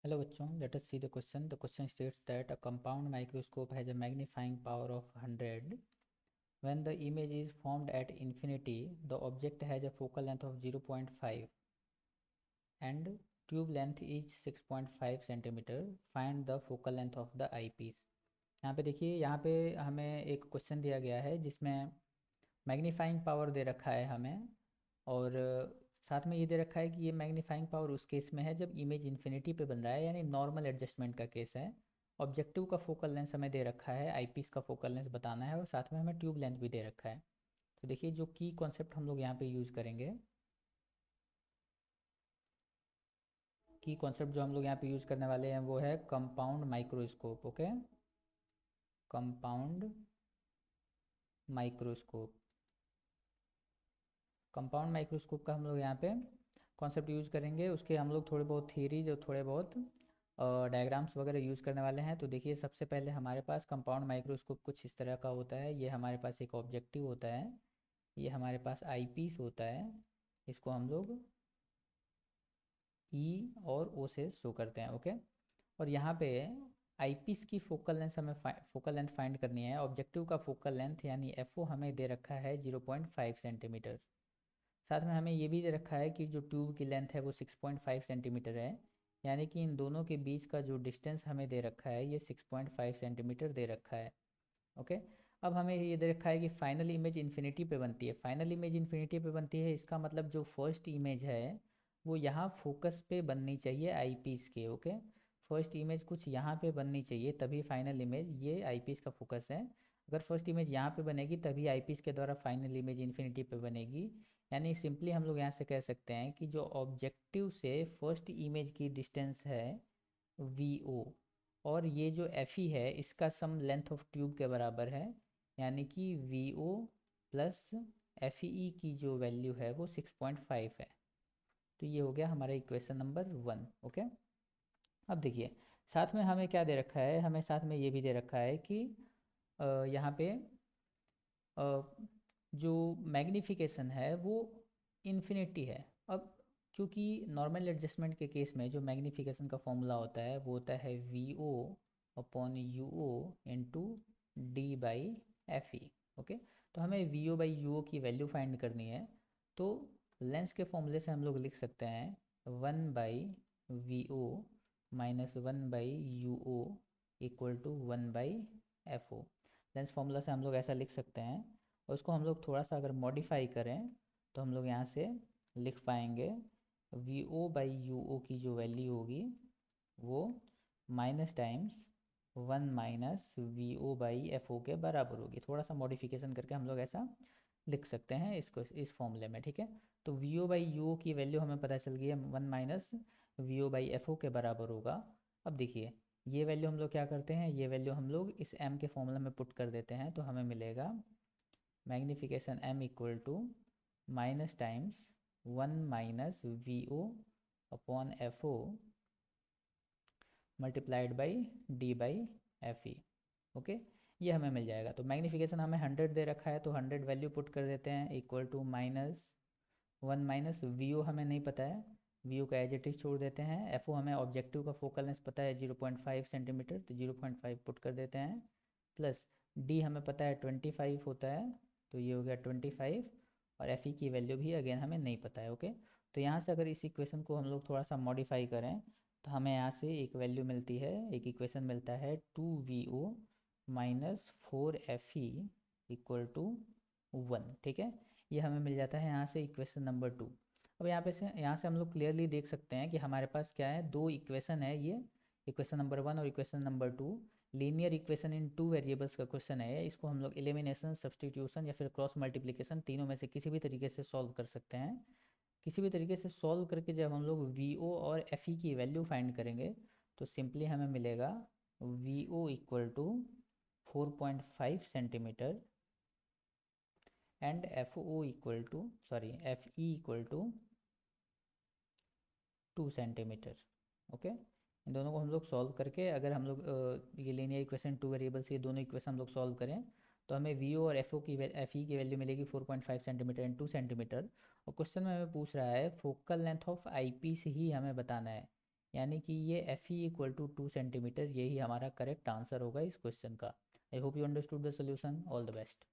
Hello बच्चों, let us see the question. The question states that a compound microscope has a magnifying power of 100. When the image is formed at infinity, the object has a focal length of 0.5 and tube length is 6.5 centimeter. Find the focal length of the eyepiece. यहाँ पे देखिए, यहाँ पे हमें एक question दिया गया है जिसमें मैग्नीफाइंग पावर दे रखा है हमें, और साथ में ये दे रखा है कि ये मैग्नीफाइंग पावर उस केस में है जब इमेज इन्फिनिटी पे बन रहा है, यानी नॉर्मल एडजस्टमेंट का केस है। ऑब्जेक्टिव का फोकल लेंथ हमें दे रखा है, आईपीस का फोकल लेंथ बताना है, और साथ में हमें ट्यूब लेंथ भी दे रखा है। तो देखिए, जो की कॉन्सेप्ट हम लोग यहाँ पे यूज़ करेंगे, की कॉन्सेप्ट जो हम लोग यहाँ पे यूज़ करने वाले हैं वो है compound microscope. Okay, compound microscope. Compound microscope का हम लोग यहाँ पे कॉन्सेप्ट यूज़ करेंगे, उसके हम लोग थोड़े बहुत थियरीज और थोड़े बहुत डायग्राम्स वगैरह यूज़ करने वाले हैं। तो देखिए, सबसे पहले हमारे पास कंपाउंड माइक्रोस्कोप कुछ इस तरह का होता है। ये हमारे पास एक ऑब्जेक्टिव होता है, ये हमारे पास आई पीस होता है, इसको हम लोग ई और ओ से शो करते हैं। ओके, और यहाँ पे आई पीस की फोकल लेंथ हमें फोकल लेंथ फाइंड करनी है। ऑब्जेक्टिव का फोकल लेंथ यानी एफ ओ हमें दे रखा है 0.5 सेंटीमीटर। साथ में हमें ये भी दे रखा है कि जो ट्यूब की लेंथ है वो 6.5 सेंटीमीटर है, यानी कि इन दोनों के बीच का जो डिस्टेंस हमें दे रखा है ये 6.5 सेंटीमीटर दे रखा है। ओके, अब हमें ये दे रखा है कि फाइनल इमेज इन्फिनिटी पे बनती है। फाइनल इमेज इन्फिनिटी पे बनती है, इसका मतलब जो फर्स्ट इमेज है वो यहाँ फोकस पे बननी चाहिए आई पीस के। ओके, फर्स्ट इमेज कुछ यहाँ पे बननी चाहिए, तभी फाइनल इमेज, ये आई पीस का फोकस है। अगर फर्स्ट इमेज यहाँ पे बनेगी तभी आई पीस के द्वारा फाइनल इमेज इन्फिनिटी पे बनेगी। यानी सिंपली हम लोग यहाँ से कह सकते हैं कि जो ऑब्जेक्टिव से फर्स्ट इमेज की डिस्टेंस है वी ओ, और ये जो एफ ई है इसका सम लेंथ ऑफ ट्यूब के बराबर है, यानी कि V O plus F E की जो वैल्यू है वो 6.5 है। तो ये हो गया हमारा इक्वेशन नंबर 1। ओके, अब देखिए, साथ में हमें क्या दे रखा है, हमें साथ में ये भी दे रखा है कि यहाँ पे जो मैग्नीफिकेशन है वो इन्फिनिटी है। अब क्योंकि नॉर्मल एडजस्टमेंट के केस में जो मैग्नीफिकेशन का फॉर्मूला होता है वो होता है V O upon U O into D by F E. Okay, तो हमें V O by U O की वैल्यू फाइंड करनी है। तो लेंस के फॉर्मूले से हम लोग लिख सकते हैं 1/वी ओ माइनस 1/यू ओ इक्वल टू 1/एफ ओ। लेंस फॉर्मूला से हम लोग ऐसा लिख सकते हैं, और उसको हम लोग थोड़ा सा अगर मॉडिफाई करें तो हम लोग यहाँ से लिख पाएंगे we O by U O की जो वैल्यू होगी वो माइनस टाइम्स 1 - वी ओ/एफ ओ के बराबर होगी। थोड़ा सा मॉडिफिकेशन करके हम लोग ऐसा लिख सकते हैं इसको इस फॉर्मूले में। ठीक है, तो we O by U O की वैल्यू हमें पता चल गई है 1 - वी ओ/एफ ओ के बराबर होगा। अब देखिए, ये वैल्यू हम लोग क्या करते हैं, ये वैल्यू हम लोग इस m के फॉर्मूला में पुट कर देते हैं, तो हमें मिलेगा magnification m equal to minus times 1 - v ओ/एफ o multiplied by d by F E. Okay, ये हमें मिल जाएगा। तो मैग्नीफिकेशन हमें 100 दे रखा है, तो 100 वैल्यू पुट कर देते हैं इक्वल टू -1 - वी ओ हमें नहीं पता है, वी ओ का एज इट इज छोड़ देते हैं। एफ ओ हमें ऑब्जेक्टिव का फोकल लेंथ पता है 0.5 सेंटीमीटर, तो 0.5 पुट कर देते हैं, प्लस डी हमें पता है 25 होता है, तो ये हो गया 25, और एफ ई की वैल्यू भी अगेन हमें नहीं पता है। ओके, तो यहाँ से अगर इस इक्वेशन को हम लोग थोड़ा सा मॉडिफाई करें तो हमें यहाँ से एक वैल्यू मिलती है, एक इक्वेशन मिलता है 2 V O minus 4 F E equal to 1। ठीक है, ये हमें मिल जाता है यहाँ से इक्वेशन नंबर 2। अब यहाँ से हम लोग क्लियरली देख सकते हैं कि हमारे पास क्या है, दो इक्वेशन है, ये इक्वेशन नंबर 1 और equation number 2। Linear equation in 2 variables का क्वेश्चन है, इसको हम लोग एलिमिनेशन, सब्सटीट्यूशन या फिर क्रॉस मल्टीप्लिकेशन, तीनों में से किसी भी तरीके से सॉल्व कर सकते हैं। किसी भी तरीके से सॉल्व करके जब हम लोग वी ओ और एफ ई की वैल्यू फाइंड करेंगे तो सिंपली हमें मिलेगा v o equal to 4.5 centimetre and f o equal to, sorry, f E equal to 2 centimetre. Okay, इन दोनों को हम लोग सॉल्व करके, अगर हम लोग ये लीनियर इक्वेशन 2 वेरिएबल्स, ये दोनों इक्वेशन हम लोग सॉल्व करें तो हमें वी ओ और एफ ओ की एफ ई की वैल्यू मिलेगी 4.5 सेंटीमीटर एंड 2 सेंटीमीटर। और क्वेश्चन में हमें पूछ रहा है focal length of eyepiece से ही हमें बताना है, यानी कि ये F E equal to 2 centimetre, यही हमारा करेक्ट आंसर होगा इस क्वेश्चन का। I hope you understood the solution. All the best.